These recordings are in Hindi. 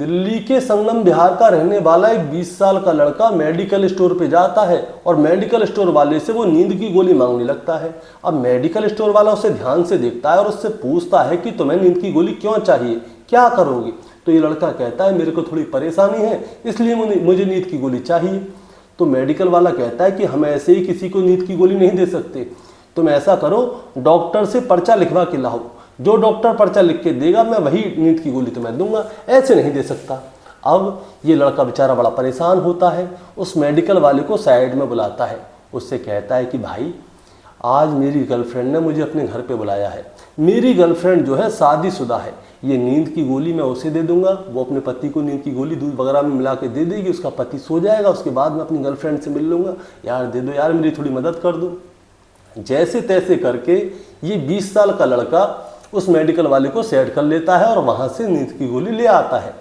दिल्ली के संगम विहार का रहने वाला एक 20 साल का लड़का मेडिकल स्टोर पे जाता है और मेडिकल स्टोर वाले से वो नींद की गोली मांगने लगता है। अब मेडिकल स्टोर वाला उसे ध्यान से देखता है और उससे पूछता है कि तुम्हें नींद की गोली क्यों चाहिए, क्या करोगे? तो ये लड़का कहता है मेरे को थोड़ी परेशानी है, इसलिए मुझे नींद की गोली चाहिए। तो मेडिकल वाला कहता है कि हम ऐसे ही किसी को नींद की गोली नहीं दे सकते, तुम ऐसा करो डॉक्टर से पर्चा लिखवा के लाओ, जो डॉक्टर पर्चा लिख के देगा मैं वही नींद की गोली तुम्हें दूंगा, ऐसे नहीं दे सकता। अब ये लड़का बेचारा बड़ा परेशान होता है, उस मेडिकल वाले को साइड में बुलाता है, उससे कहता है कि भाई आज मेरी गर्लफ्रेंड ने मुझे अपने घर पे बुलाया है, मेरी गर्लफ्रेंड जो है शादीशुदा है, ये नींद की गोली मैं उसे दे दूंगा, वो अपने पति को नींद की गोली दूध वगैरह में मिला के दे देगी, उसका पति सो जाएगा, उसके बाद मैं अपनी गर्लफ्रेंड से मिल लूँगा, यार दे दो यार, मेरी थोड़ी मदद कर दो। जैसे तैसे करके ये 20 साल का लड़का उस मेडिकल वाले को सेट कर लेता है और वहाँ से नींद की गोली ले आता है।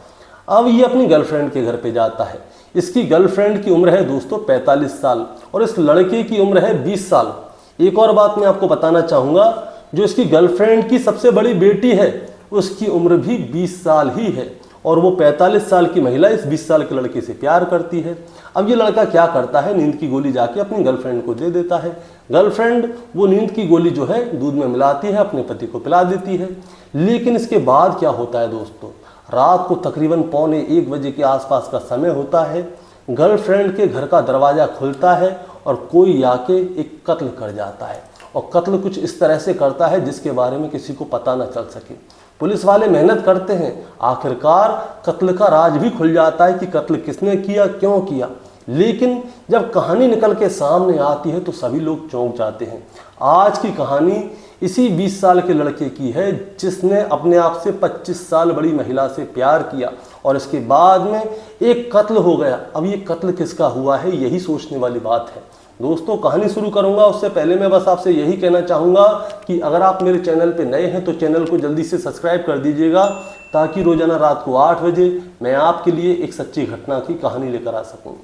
अब ये अपनी गर्लफ्रेंड के घर पे जाता है। इसकी गर्लफ्रेंड की उम्र है दोस्तों 45 साल और इस लड़के की उम्र है 20 साल। एक और बात मैं आपको बताना चाहूँगा, जो इसकी गर्लफ्रेंड की सबसे बड़ी बेटी है उसकी उम्र भी 20 साल ही है और वो 45 साल की महिला इस 20 साल के लड़के से प्यार करती है। अब ये लड़का क्या करता है, नींद की गोली जाके अपनी गर्लफ्रेंड को दे देता है। गर्लफ्रेंड वो नींद की गोली जो है दूध में मिलाती है, अपने पति को पिला देती है। लेकिन इसके बाद क्या होता है दोस्तों, रात को तकरीबन 1:15 के आसपास का समय होता है, गर्लफ्रेंड के घर का दरवाज़ा खुलता है और कोई आके एक कत्ल कर जाता है और कत्ल कुछ इस तरह से करता है जिसके बारे में किसी को पता न चल सके। पुलिस वाले मेहनत करते हैं, आखिरकार कत्ल का राज भी खुल जाता है कि कत्ल किसने किया, क्यों किया। लेकिन जब कहानी निकल के सामने आती है तो सभी लोग चौंक जाते हैं। आज की कहानी इसी 20 साल के लड़के की है जिसने अपने आप से 25 साल बड़ी महिला से प्यार किया और इसके बाद में एक कत्ल हो गया। अब ये कत्ल किसका हुआ है, यही सोचने वाली बात है। दोस्तों कहानी शुरू करूंगा उससे पहले मैं बस आपसे यही कहना चाहूँगा कि अगर आप मेरे चैनल पे नए हैं तो चैनल को जल्दी से सब्सक्राइब कर दीजिएगा ताकि रोजाना रात को 8 बजे मैं आपके लिए एक सच्ची घटना की कहानी लेकर आ सकूँ।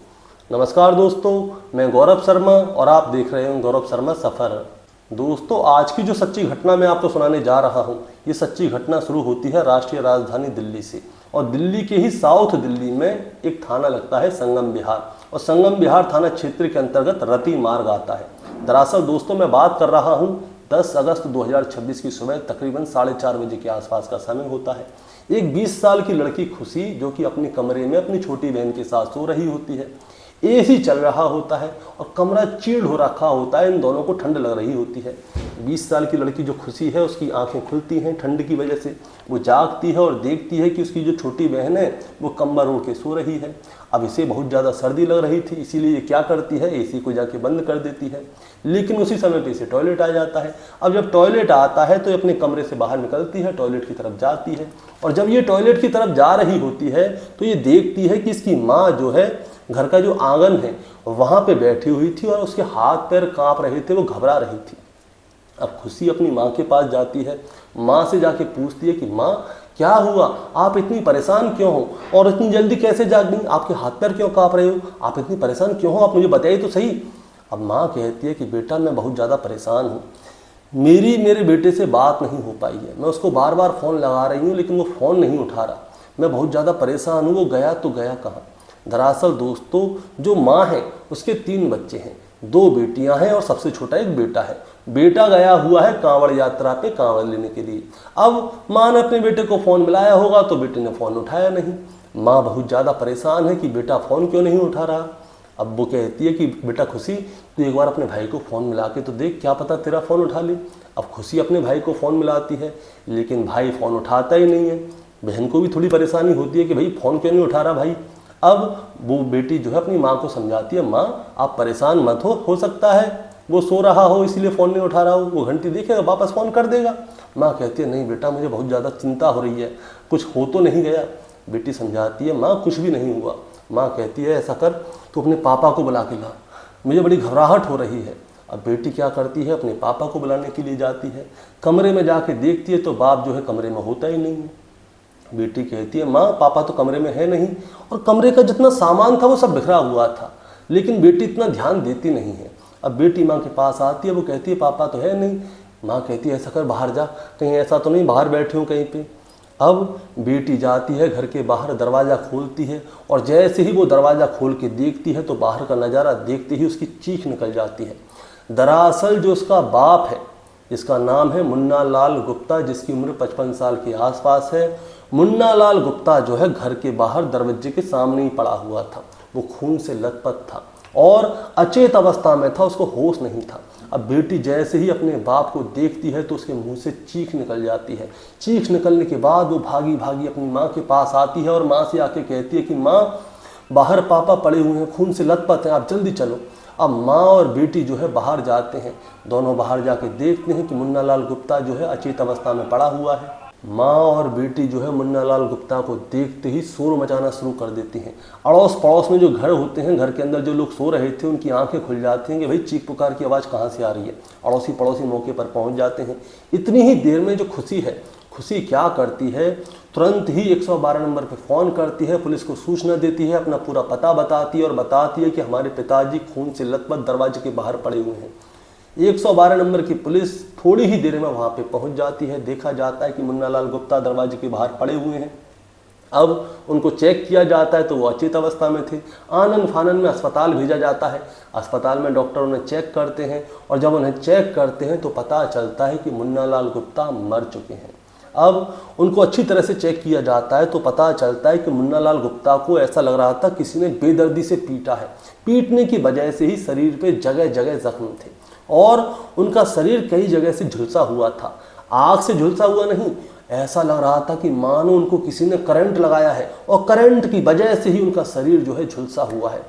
नमस्कार दोस्तों, मैं गौरव शर्मा और आप देख रहे हैं गौरव शर्मा सफ़र। दोस्तों आज की जो सच्ची घटना मैं आपको सुनाने जा रहा हूँ, ये सच्ची घटना शुरू होती है राष्ट्रीय राजधानी दिल्ली से और दिल्ली के ही साउथ दिल्ली में एक थाना लगता है संगम विहार और संगम विहार थाना क्षेत्र के अंतर्गत रति मार्ग आता है। दरअसल दोस्तों मैं बात कर रहा हूँ 10 अगस्त 2026 की सुबह तकरीबन 4:30 बजे के आसपास का समय होता है। एक 20 साल की लड़की खुशी जो कि अपने कमरे में अपनी छोटी बहन के साथ सो रही होती है, एसी चल रहा होता है और कमरा चिल्ड हो रखा होता है, इन दोनों को ठंड लग रही होती है। 20 साल की लड़की जो खुशी है उसकी आंखें खुलती हैं ठंड की वजह से, वो जागती है और देखती है कि उसकी जो छोटी बहन है वो कंबल ओढ़ के सो रही है। अब इसे बहुत ज़्यादा सर्दी लग रही थी, इसीलिए ये क्या करती है, एसी को जाके बंद कर देती है। लेकिन उसी समय पे इसे टॉयलेट आ जाता है। अब जब टॉयलेट आता है तो अपने कमरे से बाहर निकलती है, टॉयलेट की तरफ जाती है और जब ये टॉयलेट की तरफ जा रही होती है तो ये देखती है कि इसकी माँ जो है घर का जो आंगन है वहाँ पे बैठी हुई थी और उसके हाथ पैर कांप रहे थे, वो घबरा रही थी। अब खुशी अपनी माँ के पास जाती है, माँ से जाके पूछती है कि माँ क्या हुआ, आप इतनी परेशान क्यों हो और इतनी जल्दी कैसे जाग गई, आपके हाथ पैर क्यों कांप रहे हो, आप इतनी परेशान क्यों हो, आप मुझे बताइए तो सही। अब माँ कहती है कि बेटा मैं बहुत ज़्यादा परेशान हूँ, मेरे बेटे से बात नहीं हो पाई है, मैं उसको बार बार फ़ोन लगा रही हूँ लेकिन वो फ़ोन नहीं उठा रहा, मैं बहुत ज़्यादा परेशान हूँ, वो गया तो गया कहाँ। दरअसल दोस्तों जो माँ है उसके 3 बच्चे हैं, 2 बेटियां हैं और सबसे छोटा एक बेटा है। बेटा गया हुआ है कांवड़ यात्रा पे कांवड़ लेने के लिए। अब माँ ने अपने बेटे को फ़ोन मिलाया होगा तो बेटे ने फ़ोन उठाया नहीं। माँ बहुत ज़्यादा परेशान है कि बेटा फ़ोन क्यों नहीं उठा रहा। अब वो कहती है कि बेटा खुशी तू एक बार अपने भाई को फ़ोन मिला के तो देख, क्या पता तेरा फ़ोन उठा ले। अब खुशी अपने भाई को फ़ोन मिलाती है लेकिन भाई फ़ोन उठाता ही नहीं है। बहन को भी थोड़ी परेशानी होती है कि भाई फ़ोन क्यों नहीं उठा रहा भाई। अब वो बेटी जो है अपनी माँ को समझाती है, माँ आप परेशान मत हो सकता है वो सो रहा हो इसलिए फ़ोन नहीं उठा रहा हो, वो घंटी देखेगा वापस फ़ोन कर देगा। माँ कहती है नहीं बेटा मुझे बहुत ज़्यादा चिंता हो रही है, कुछ हो तो नहीं गया। बेटी समझाती है माँ कुछ भी नहीं हुआ। माँ कहती है ऐसा कर तो अपने पापा को बुला के ला, मुझे बड़ी घबराहट हो रही है। अब बेटी क्या करती है, अपने पापा को बुलाने के लिए जाती है। कमरे में जाके देखती है तो बाप जो है कमरे में होता ही नहीं है। बेटी कहती है माँ पापा तो कमरे में है नहीं, और कमरे का जितना सामान था वो सब बिखरा हुआ था, लेकिन बेटी इतना ध्यान देती नहीं है। अब बेटी माँ के पास आती है, वो कहती है पापा तो है नहीं। माँ कहती है ऐसा कर बाहर जा, कहीं ऐसा तो नहीं बाहर बैठे हो कहीं पे। अब बेटी जाती है घर के बाहर, दरवाज़ा खोलती है और जैसे ही वो दरवाज़ा खोल के देखती है तो बाहर का नज़ारा देखते ही उसकी चीख निकल जाती है। दरअसल जो उसका बाप है, जिसका नाम है मुन्ना लाल गुप्ता, जिसकी उम्र 55 साल के आसपास है, मुन्ना लाल गुप्ता जो है घर के बाहर दरवाजे के सामने ही पड़ा हुआ था। वो खून से लथपथ था और अचेत अवस्था में था, उसको होश नहीं था। अब बेटी जैसे ही अपने बाप को देखती है तो उसके मुंह से चीख निकल जाती है। चीख निकलने के बाद वो भागी भागी अपनी माँ के पास आती है और माँ से आके कहती है कि माँ, बाहर पापा पड़े हुए हैं, खून से लथपथ हैं, आप जल्दी चलो। अब माँ और बेटी जो है बाहर जाते हैं। दोनों बाहर जाके देखते हैं कि मुन्ना लाल गुप्ता जो है अचेत अवस्था में पड़ा हुआ है। माँ और बेटी जो है मुन्ना लाल गुप्ता को देखते ही शोर मचाना शुरू कर देती हैं। अड़ोस पड़ोस में जो घर होते हैं, घर के अंदर जो लोग सो रहे थे, उनकी आंखें खुल जाती हैं कि भाई चीख पुकार की आवाज़ कहाँ से आ रही है। अड़ोसी पड़ोसी मौके पर पहुँच जाते हैं। इतनी ही देर में जो खुशी है, खुशी क्या करती है, तुरंत ही 112 नंबर पर फ़ोन करती है, पुलिस को सूचना देती है, अपना पूरा पता बताती है और बताती है कि हमारे पिताजी खून से लथपथ दरवाजे के बाहर पड़े हुए हैं। 112 नंबर की पुलिस थोड़ी ही देर में वहाँ पे पहुँच जाती है। देखा जाता है कि मुन्ना लाल गुप्ता दरवाजे के बाहर पड़े हुए हैं। अब उनको चेक किया जाता है तो वो अचेत अवस्था में थे। आनन फानन में अस्पताल भेजा जाता है। अस्पताल में डॉक्टर उन्हें चेक करते हैं और जब उन्हें चेक करते हैं तो पता चलता है कि मुन्ना लाल गुप्ता मर चुके हैं। अब उनको अच्छी तरह से चेक किया जाता है तो पता चलता है कि मुन्ना लाल गुप्ता को ऐसा लग रहा था किसी ने बेदर्दी से पीटा है। पीटने की वजह से ही शरीर पे जगह जगह जख्म थे और उनका शरीर कई जगह से झुलसा हुआ था। आग से झुलसा हुआ नहीं, ऐसा लग रहा था कि मानो उनको किसी ने करंट लगाया है और करंट की वजह से ही उनका शरीर जो है झुलसा हुआ है।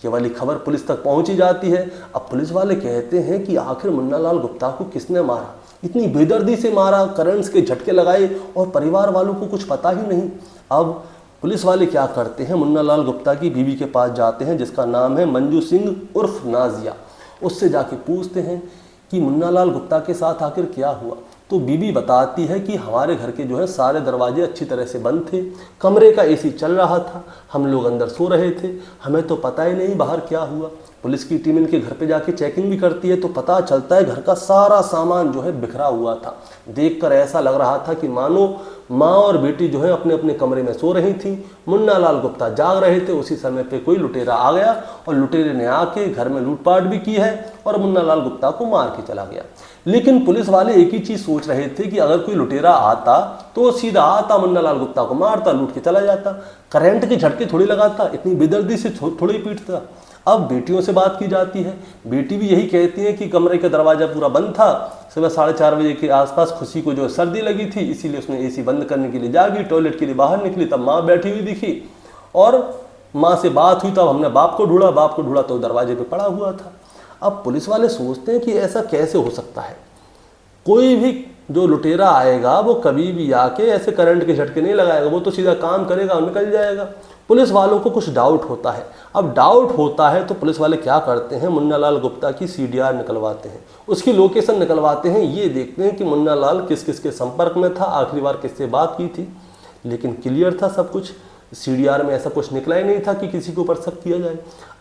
ये वाली खबर पुलिस तक पहुंची जाती है। अब पुलिस वाले कहते हैं कि आखिर मुन्ना लाल गुप्ता को किसने मारा, इतनी बेदर्दी से मारा, करंट्स के झटके लगाए और परिवार वालों को कुछ पता ही नहीं। अब पुलिस वाले क्या करते हैं, मुन्ना लाल गुप्ता की बीवी के पास जाते हैं, जिसका नाम है मंजू सिंह उर्फ नाजिया। उससे जाके पूछते हैं कि मुन्ना लाल गुप्ता के साथ आखिर क्या हुआ। तो बीबी बताती है कि हमारे घर के जो है सारे दरवाजे अच्छी तरह से बंद थे, कमरे का एसी चल रहा था, हम लोग अंदर सो रहे थे, हमें तो पता ही नहीं बाहर क्या हुआ। पुलिस की टीम इनके घर पे जाके चेकिंग भी करती है तो पता चलता है घर का सारा सामान जो है बिखरा हुआ था। देखकर ऐसा लग रहा था कि मानो माँ और बेटी जो है अपने अपने कमरे में सो रही थी, मुन्ना लाल गुप्ता जाग रहे थे। उसी समय पे कोई लुटेरा आ गया और लुटेरे ने आके घर में लूटपाट भी की है और मुन्ना लाल गुप्ता को मार के चला गया। लेकिन पुलिस वाले एक ही चीज सोच रहे थे कि अगर कोई लुटेरा आता तो सीधा आता, मुन्ना लाल गुप्ता को मारता, लूट के चला जाता, करंट के झटके थोड़ी लगाता, इतनी बेदर्दी से थोड़ी पीटता। अब बेटियों से बात की जाती है। बेटी भी यही कहती है कि कमरे का दरवाजा पूरा बंद था, सुबह 4:30 बजे के आसपास खुशी को जो सर्दी लगी थी, इसीलिए उसने एसी बंद करने के लिए जागी, टॉयलेट के लिए बाहर निकली, तब माँ बैठी हुई दिखी और माँ से बात हुई। तब हमने बाप को ढूंढा तो दरवाजे पे पड़ा हुआ था। अब पुलिस वाले सोचते हैं कि ऐसा कैसे हो सकता है, कोई भी जो लुटेरा आएगा वो कभी भी आके ऐसे करंट के झटके नहीं लगाएगा, वो तो सीधा काम करेगा और निकल जाएगा। पुलिस वालों को कुछ डाउट होता है। अब डाउट होता है तो पुलिस वाले क्या करते हैं, मुन्ना लाल गुप्ता की CDR निकलवाते हैं, उसकी लोकेशन निकलवाते हैं, ये देखते हैं कि मुन्ना लाल किस किस के संपर्क में था, आखिरी बार किससे बात की थी। लेकिन क्लियर था सब कुछ, CDR में ऐसा कुछ निकला ही नहीं था कि किसी के ऊपर शक किया जाए।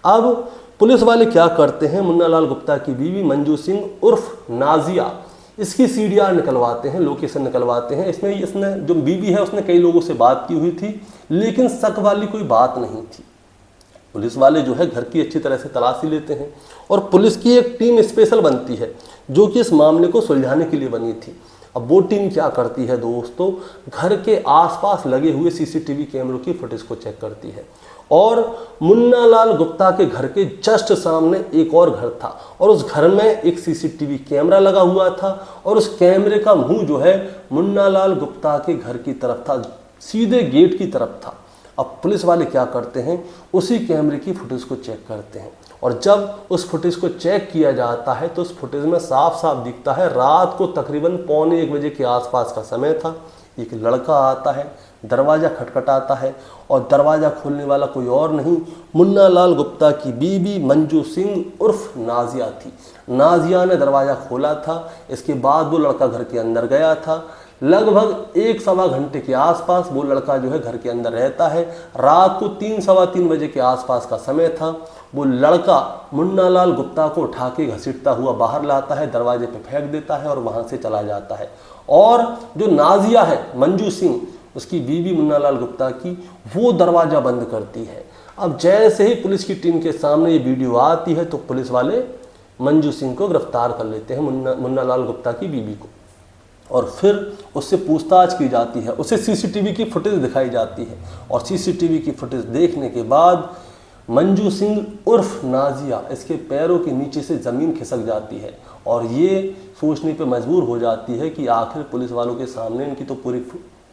अब पुलिस वाले क्या करते हैं, मुन्ना लाल गुप्ता की बीवी मंजू सिंह उर्फ नाजिया, इसकी CDR निकलवाते हैं, लोकेशन निकलवाते हैं। इसने जो बीवी है उसने कई लोगों से बात की हुई थी, लेकिन शक वाली कोई बात नहीं थी। पुलिस वाले जो है घर की अच्छी तरह से तलाशी लेते हैं और पुलिस की एक टीम स्पेशल बनती है जो कि इस मामले को सुलझाने के लिए बनी थी। अब वो टीम क्या करती है दोस्तों, घर के आसपास लगे हुए CCTV कैमरों की फुटेज को चेक करती है और मुन्ना लाल गुप्ता के घर के जस्ट सामने एक और घर था और उस घर में एक CCTV कैमरा लगा हुआ था और उस कैमरे का मुंह जो है मुन्ना लाल गुप्ता के घर की तरफ था, सीधे गेट की तरफ था। अब पुलिस वाले क्या करते हैं, उसी कैमरे की फुटेज को चेक करते हैं और जब उस फुटेज को चेक किया जाता है तो उस फुटेज में साफ साफ दिखता है रात को तकरीबन 1:45 बजे के आसपास का समय था। एक लड़का आता है, दरवाज़ा खटखटाता है और दरवाज़ा खोलने वाला कोई और नहीं, मुन्ना लाल गुप्ता की बीबी मंजू सिंह उर्फ नाजिया थी। नाजिया ने दरवाज़ा खोला था। इसके बाद वो लड़का घर के अंदर गया था। लगभग 1-1.25 घंटे के आसपास वो लड़का जो है घर के अंदर रहता है। रात को 3-3:15 बजे के आसपास का समय था। वो लड़का मुन्ना लाल गुप्ता को उठा के घसीटता हुआ बाहर लाता है, दरवाजे पे फेंक देता है और वहाँ से चला जाता है। और जो नाजिया है मंजू सिंह, उसकी बीवी मुन्ना लाल गुप्ता की, वो दरवाज़ा बंद करती है। अब जैसे ही पुलिस की टीम के सामने ये वीडियो आती है तो पुलिस वाले मंजू सिंह को गिरफ्तार कर लेते हैं, मुन्ना लाल गुप्ता की बीवी को, और फिर उससे पूछताछ की जाती है। उसे सीसीटीवी की फुटेज दिखाई जाती है और सीसीटीवी की फुटेज देखने के बाद मंजू सिंह उर्फ नाजिया, इसके पैरों के नीचे से ज़मीन खिसक जाती है और ये सोचने पे मजबूर हो जाती है कि आखिर पुलिस वालों के सामने इनकी तो पूरी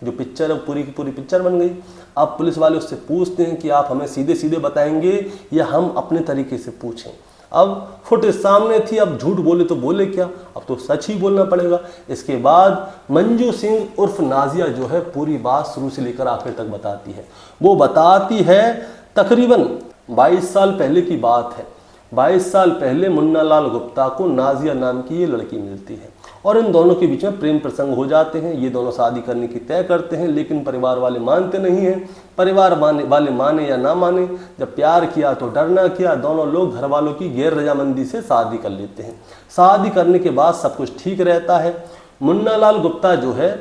जो पिक्चर है पूरी की पूरी पिक्चर बन गई। अब पुलिस वाले उससे पूछते हैं कि आप हमें सीधे सीधे बताएंगे या हम अपने तरीके से पूछें। अब फुटेज सामने थी, अब झूठ बोले तो बोले क्या, अब तो सच ही बोलना पड़ेगा। इसके बाद मंजू सिंह उर्फ नाजिया जो है पूरी बात शुरू से लेकर आखिर तक बताती है। वो बताती है तकरीबन 22 साल पहले की बात है। 22 साल पहले मुन्ना लाल गुप्ता को नाजिया नाम की ये लड़की मिलती है और इन दोनों के बीच में प्रेम प्रसंग हो जाते हैं। ये दोनों शादी करने की तय करते हैं, लेकिन परिवार वाले मानते नहीं हैं। परिवार वाले माने या ना माने, जब प्यार किया तो डर ना किया, दोनों लोग घर वालों की गैर रजामंदी से शादी कर लेते हैं। शादी करने के बाद सब कुछ ठीक रहता है। मुन्ना लाल गुप्ता जो है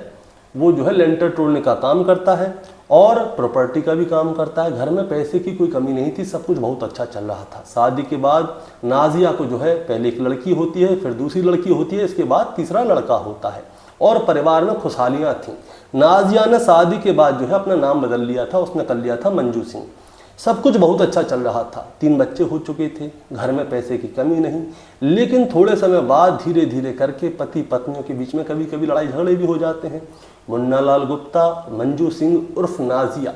वो जो है लेंटर तोड़ने का काम करता है और प्रॉपर्टी का भी काम करता है। घर में पैसे की कोई कमी नहीं थी, सब कुछ बहुत अच्छा चल रहा था। शादी के बाद नाजिया को जो है पहले एक लड़की होती है, फिर दूसरी लड़की होती है, इसके बाद तीसरा लड़का होता है और परिवार में खुशहालियाँ थीं। नाजिया ने शादी के बाद जो है अपना नाम बदल लिया था, उसने कर लिया था मंजू सिंह। सब कुछ बहुत अच्छा चल रहा था, 3 बच्चे हो चुके थे, घर में पैसे की कमी नहीं। लेकिन थोड़े समय बाद धीरे धीरे करके पति पत्नियों के बीच में कभी कभी लड़ाई झगड़े भी हो जाते हैं। मुन्ना लाल गुप्ता, मंजू सिंह उर्फ नाजिया,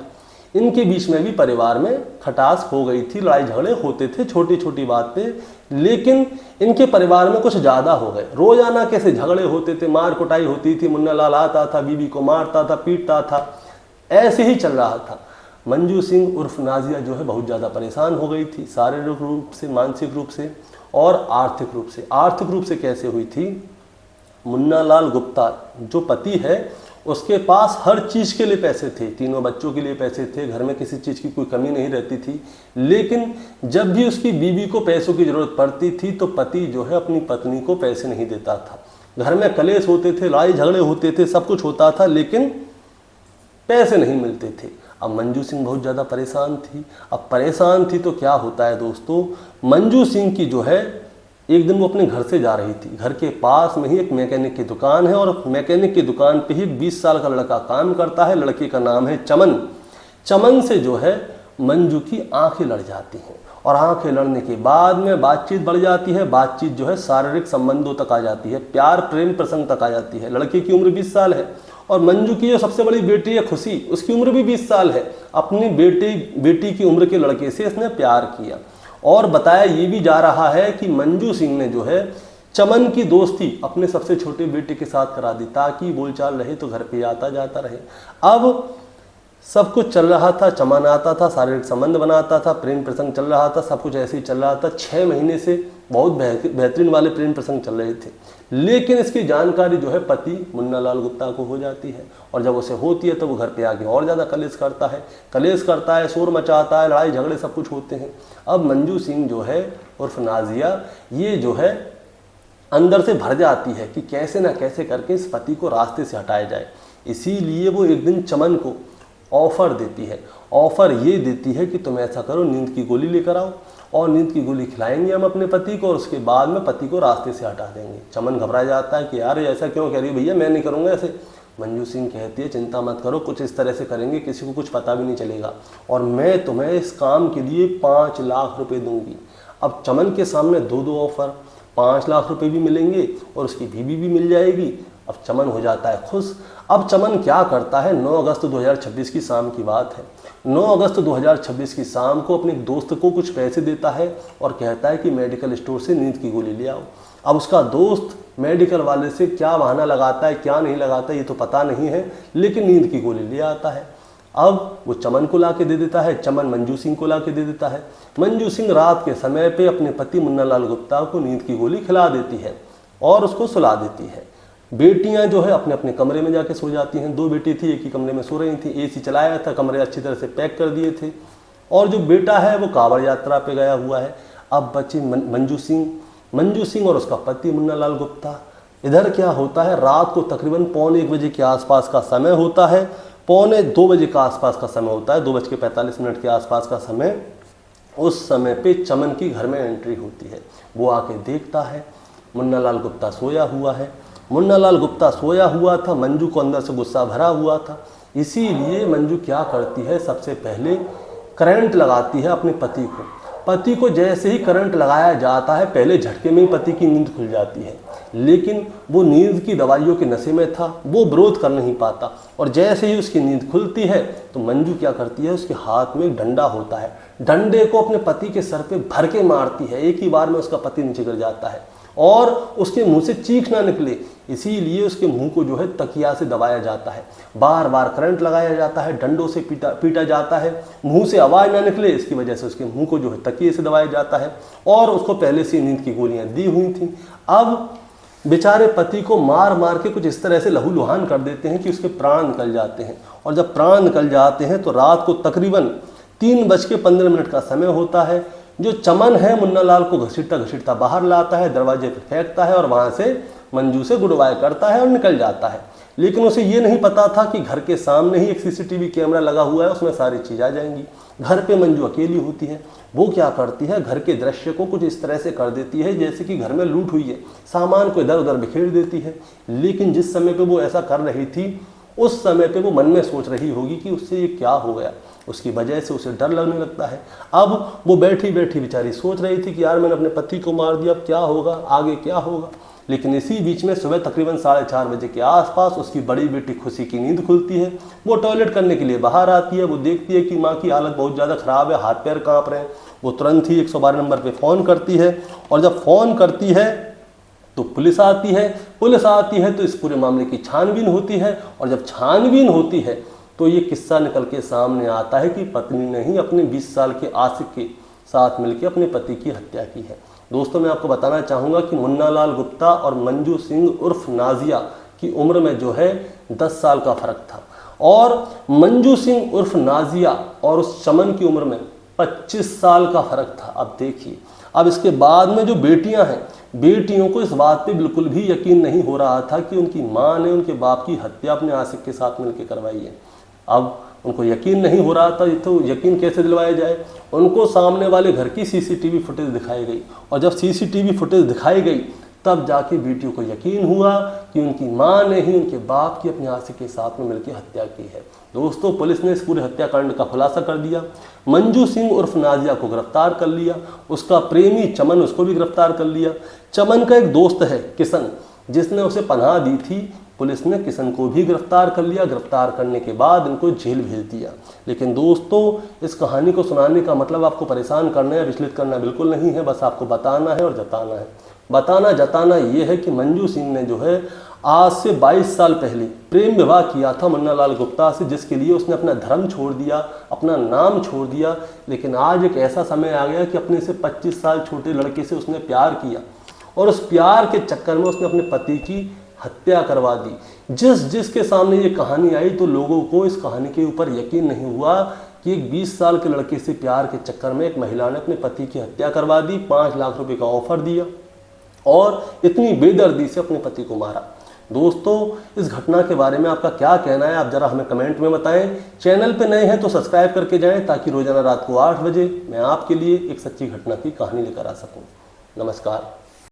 इनके बीच में भी परिवार में खटास हो गई थी, लड़ाई झगड़े होते थे छोटी छोटी बात पे। लेकिन इनके परिवार में कुछ ज़्यादा हो गए। रोजाना कैसे झगड़े होते थे, मार कुटाई होती थी, मुन्ना लाल आता था, बीवी को मारता था, पीटता था, ऐसे ही चल रहा था। मंजू सिंह उर्फ नाजिया जो है बहुत ज़्यादा परेशान हो गई थी, शारीरिक रूप से, मानसिक रूप से और आर्थिक रूप से। आर्थिक रूप से कैसे हुई थी, मुन्ना लाल गुप्ता जो पति है उसके पास हर चीज़ के लिए पैसे थे, 3 बच्चों के लिए पैसे थे, घर में किसी चीज़ की कोई कमी नहीं रहती थी। लेकिन जब भी उसकी बीवी को पैसों की ज़रूरत पड़ती थी तो पति जो है अपनी पत्नी को पैसे नहीं देता था। घर में कलेश होते थे, लड़ाई झगड़े होते थे, सब कुछ होता था, लेकिन पैसे नहीं मिलते थे। अब मंजू सिंह बहुत ज़्यादा परेशान थी। अब परेशान थी तो क्या होता है दोस्तों, मंजू सिंह की जो है एक दिन वो अपने घर से जा रही थी। घर के पास में ही एक मैकेनिक की दुकान है और मैकेनिक की दुकान पे ही 20 साल का लड़का काम करता है। लड़के का नाम है चमन। चमन से जो है मंजू की आंखें लड़ जाती हैं और आंखें लड़ने के बाद में बातचीत बढ़ जाती है। बातचीत जो है शारीरिक संबंधों तक आ जाती है, प्यार प्रेम प्रसंग तक आ जाती है। लड़के की उम्र 20 साल है और मंजू की जो सबसे बड़ी बेटी है खुशी, उसकी उम्र भी 20 साल है। अपनी बेटी की उम्र के लड़के से इसने प्यार किया और बताया ये भी जा रहा है कि मंजू सिंह ने जो है चमन की दोस्ती अपने सबसे छोटे बेटे के साथ करा दी ताकि बोलचाल रहे तो घर पे आता जाता रहे। अब सब कुछ चल रहा था, चमन आता था, शारीरिक संबंध बनाता था, प्रेम प्रसंग चल रहा था, सब कुछ ऐसे ही चल रहा था। 6 महीने से बहुत बेहतरीन वाले प्रेम प्रसंग चल रहे थे। लेकिन इसकी जानकारी जो है पति मुन्ना लाल गुप्ता को हो जाती है और जब उसे होती है तो वो घर पे आके और ज़्यादा कलेश करता है, शोर मचाता है, लड़ाई झगड़े सब कुछ होते हैं। अब मंजू सिंह जो है उर्फ नाजिया, ये जो है अंदर से भर जाती है कि कैसे ना कैसे करके इस पति को रास्ते से हटाया जाए। इसीलिए वो एक दिन चमन को ऑफ़र देती है। ऑफ़र ये देती है कि तुम ऐसा करो, नींद की गोली लेकर आओ और नींद की गोली खिलाएंगे हम अपने पति को और उसके बाद में पति को रास्ते से हटा देंगे। चमन घबरा जाता है कि यार ऐसा क्यों कह रही हो भैया, मैं नहीं करूँगा ऐसे। मंजू सिंह कहती है चिंता मत करो, कुछ इस तरह से करेंगे किसी को कुछ पता भी नहीं चलेगा और मैं तुम्हें इस काम के लिए 5 लाख रुपए दूंगी। अब चमन के सामने 2 ऑफ़र, 5 लाख रुपए भी मिलेंगे और उसकी बीवी भी मिल जाएगी। अब चमन हो जाता है खुश। अब चमन क्या करता है, 9 अगस्त 2026 की शाम की बात है। 9 अगस्त 2026 की शाम को अपने दोस्त को कुछ पैसे देता है और कहता है कि मेडिकल स्टोर से नींद की गोली ले आओ। अब उसका दोस्त मेडिकल वाले से क्या बहाना लगाता है क्या नहीं लगाता ये तो पता नहीं है, लेकिन नींद की गोली ले आता है। अब वो चमन को ला के दे देता है, चमन मंजू सिंह को ला के दे देता है। मंजू सिंह रात के समय पे अपने पति मुन्ना लाल गुप्ता को नींद की गोली खिला देती है और उसको सुला देती है। बेटियां जो है अपने अपने कमरे में जाके सो जाती हैं। 2 बेटी थी, एक ही कमरे में सो रही थी, एसी चलाया था, कमरे अच्छी तरह से पैक कर दिए थे और जो बेटा है वो कांवड़ यात्रा पे गया हुआ है। अब बच्चे मंजू सिंह और उसका पति मुन्ना लाल गुप्ता। इधर क्या होता है, रात को तकरीबन 1:45 बजे के आसपास का समय होता है। 2:15 के आसपास का समय होता है, 2:45 के आसपास का समय। उस समय पे चमन की घर में एंट्री होती है। वो आके देखता है मुन्नालाल गुप्ता सोया हुआ है। मुन्नालाल गुप्ता सोया हुआ था, मंजू को अंदर से गुस्सा भरा हुआ था, इसीलिए मंजू क्या करती है, सबसे पहले करंट लगाती है अपने पति को। पति को जैसे ही करंट लगाया जाता है, पहले झटके में ही पति की नींद खुल जाती है, लेकिन वो नींद की दवाइयों के नशे में था, वो विरोध कर नहीं पाता। और जैसे ही उसकी नींद खुलती है तो मंजू क्या करती है, उसके हाथ में एक डंडा होता है, डंडे को अपने पति के सर पे भर के मारती है। एक ही बार में उसका पति नीचे गिर जाता है और उसके मुंह से चीख ना निकले, इसीलिए उसके मुंह को जो है तकिया से दबाया जाता है। बार बार करंट लगाया जाता है, डंडों से पीटा जाता है, मुंह से आवाज़ ना निकले, इसकी वजह से उसके मुंह को जो है तकिए से दबाया जाता है। और उसको पहले से नींद की गोलियां दी हुई थी। अब बेचारे पति को मार मार के कुछ इस तरह से लहूलुहान कर देते हैं कि उसके प्राण निकल जाते हैं। और जब प्राण निकल जाते हैं तो रात को तकरीबन 3:15 का समय होता है। जो चमन है मुन्नालाल को घसीटता घसीटता बाहर लाता है, दरवाजे पर फेंकता है और वहाँ से मंजू से गुड बाय करता है और निकल जाता है। लेकिन उसे ये नहीं पता था कि घर के सामने ही एक सीसीटीवी कैमरा लगा हुआ है, उसमें सारी चीज़ आ जाएंगी। घर पे मंजू अकेली होती है। वो क्या करती है, घर के दृश्य को कुछ इस तरह से कर देती है जैसे कि घर में लूट हुई है, सामान को इधर उधर बिखेर देती है। लेकिन जिस समय पे वो ऐसा कर रही थी, उस समय पे वो मन में सोच रही होगी कि उससे ये क्या हो गया, उसकी वजह से उसे डर लगने लगता है। अब वो बैठी बैठी बेचारी सोच रही थी कि यार मैंने अपने पति को मार दिया, अब क्या होगा, आगे क्या होगा। लेकिन इसी बीच में सुबह तकरीबन 4:30 के आसपास उसकी बड़ी बेटी खुशी की नींद खुलती है। वो टॉयलेट करने के लिए बाहर आती है। वो देखती है कि माँ की हालत बहुत ज़्यादा ख़राब है, हाथ पैर काँप रहे हैं। वो तुरंत ही 112 नंबर पर फ़ोन करती है और जब फ़ोन करती है तो पुलिस आती है। पुलिस आती है तो इस पूरे मामले की छानबीन होती है और जब छानबीन होती है तो ये किस्सा निकल के सामने आता है कि पत्नी ने ही अपने 20 साल के आशिक के साथ मिलकर अपने पति की हत्या की है। दोस्तों, मैं आपको बताना चाहूँगा कि मुन्नालाल गुप्ता और मंजू सिंह उर्फ नाजिया की उम्र में जो है 10 साल का फ़र्क था और मंजू सिंह उर्फ नाजिया और उस चमन की उम्र में 25 साल का फ़र्क था। अब देखिए, अब इसके बाद में जो बेटियां हैं, बेटियों को इस बात पे बिल्कुल भी यकीन नहीं हो रहा था कि उनकी मां ने उनके बाप की हत्या अपने आशिक के साथ मिलकर करवाई है। अब उनको यकीन नहीं हो रहा था, तो यकीन कैसे दिलवाया जाए। उनको सामने वाले घर की सीसीटीवी फुटेज दिखाई गई और जब सीसीटीवी फुटेज दिखाई गई तब जाके बेटियों को यकीन हुआ कि उनकी मां ने ही उनके बाप की अपने आशिक के साथ में मिलकर हत्या की है। दोस्तों, पुलिस ने इस पूरे हत्याकांड का खुलासा कर दिया। मंजू सिंह उर्फ नाजिया को गिरफ्तार कर लिया, उसका प्रेमी चमन, उसको भी गिरफ्तार कर लिया। चमन का एक दोस्त है किशन, जिसने उसे पनाह दी थी। पुलिस ने किशन को भी गिरफ्तार कर लिया। गिरफ्तार करने के बाद इनको जेल भेज दिया। लेकिन दोस्तों, इस कहानी को सुनाने का मतलब आपको परेशान करना या विचलित करना बिल्कुल नहीं है, बस आपको बताना है और जताना है। बताना जताना ये है कि मंजू सिंह ने जो है आज से 22 साल पहले प्रेम विवाह किया था मुन्नालाल गुप्ता से, जिसके लिए उसने अपना धर्म छोड़ दिया, अपना नाम छोड़ दिया। लेकिन आज एक ऐसा समय आ गया कि अपने से 25 साल छोटे लड़के से उसने प्यार किया और उस प्यार के चक्कर में उसने अपने पति की हत्या करवा दी। जिसके सामने ये कहानी आई तो लोगों को इस कहानी के ऊपर यकीन नहीं हुआ कि एक 20 साल के लड़के से प्यार के चक्कर में एक महिला ने अपने पति की हत्या करवा दी, 5 लाख रुपए का ऑफर दिया और इतनी बेदर्दी से अपने पति को मारा। दोस्तों, इस घटना के बारे में आपका क्या कहना है, आप जरा हमें कमेंट में बताएं। चैनल पे नए हैं तो सब्सक्राइब करके जाएं ताकि रोजाना रात को 8 बजे मैं आपके लिए एक सच्ची घटना की कहानी लेकर आ सकूं। नमस्कार।